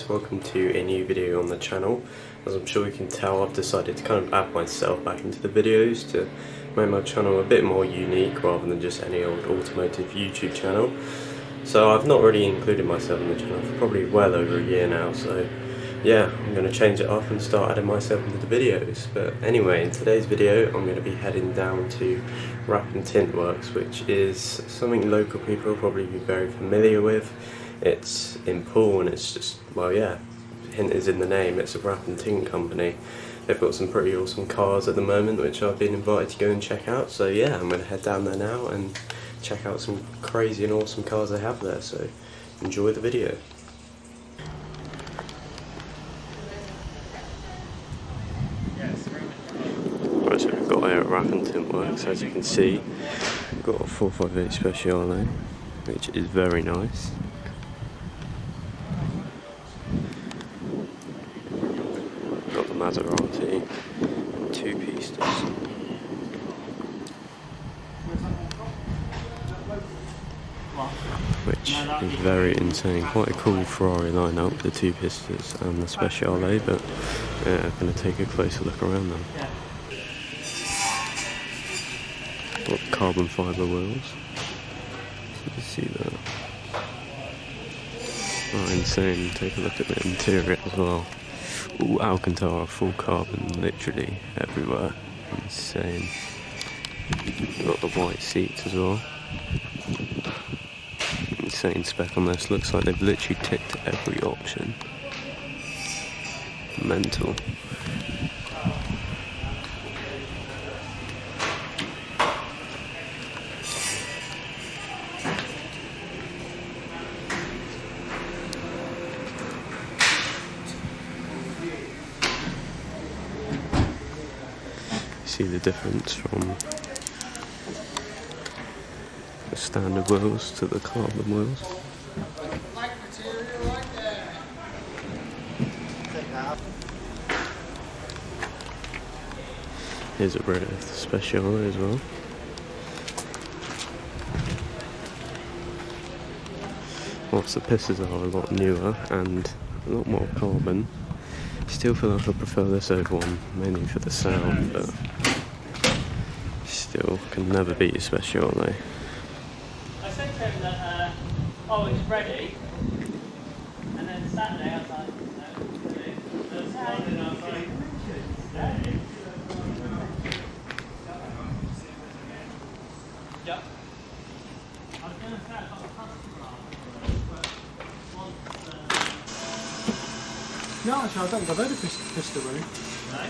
guys, welcome to a new video on the channel. As I'm sure you can tell, I've decided to kind of add myself back into the videos to make my channel a bit more unique rather than just any old automotive YouTube channel. So I've not really included myself in the channel for probably well over a year now, so yeah, I'm going to change it up and start adding myself into the videos. But anyway, in today's video I'm going to be heading down to Wrap and Tint Works, which is something local people will probably be very familiar with. It's in Poole and it's just, well yeah, hint is in the name, it's a wrap and tint company. They've got some pretty awesome cars at the moment which I've been invited to go and check out, so yeah, I'm going to head down there now and check out some crazy and awesome cars they have there, so enjoy the video. Right, so we've got here at Wrap and Tint Works, as you can see, we've got a 458 Speciale, which is very nice. Got the Maserati and two pistas. Which is very insane. Quite a cool Ferrari lineup, the two pistas and the speciale, but yeah, I'm going to take a closer look around them. Got the carbon fibre wheels. So you can see that. Oh, insane. Take a look at the interior as well. Ooh, Alcantara, full carbon, literally everywhere. Insane. Got the white seats as well. Insane spec on this. Looks like they've literally ticked every option. Mental. See the difference from the standard wheels to the carbon wheels. Here's a bit of the speciale as well. Whilst the pistas are a lot newer and a lot more carbon, still feel like I prefer this over one, mainly for the sound, but still can never beat a speciale. I said to him that, oh, it's ready, and then Saturday I was like, no, Saturday I was like, yeah. I was going to say, I've got a customer but once, No, actually, I don't think I've heard of pista room. no?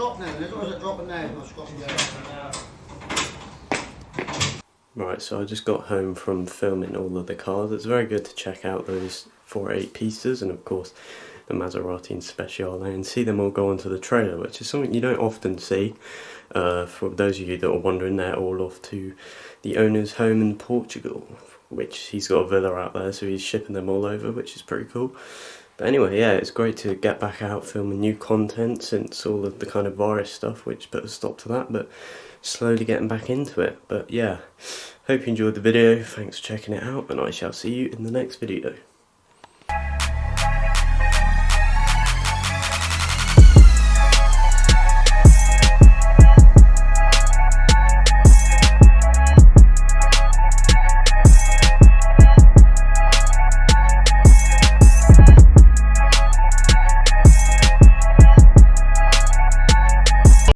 drop now, as long as it dropping now, I'll stop there. Right, so I just got home from filming all of the cars. It's very good to check out those 488 pistas and of course the Maserati and Speciale and see them all go onto the trailer, which is something you don't often see. For those of you that are wondering, they're all off to the owner's home in Portugal, which he's got a villa out there, so he's shipping them all over, which is pretty cool. But anyway, yeah, it's great to get back out filming new content since all of the kind of virus stuff, which put a stop to that, but slowly getting back into it. But yeah, hope you enjoyed the video, thanks for checking it out, and I shall see you in the next video.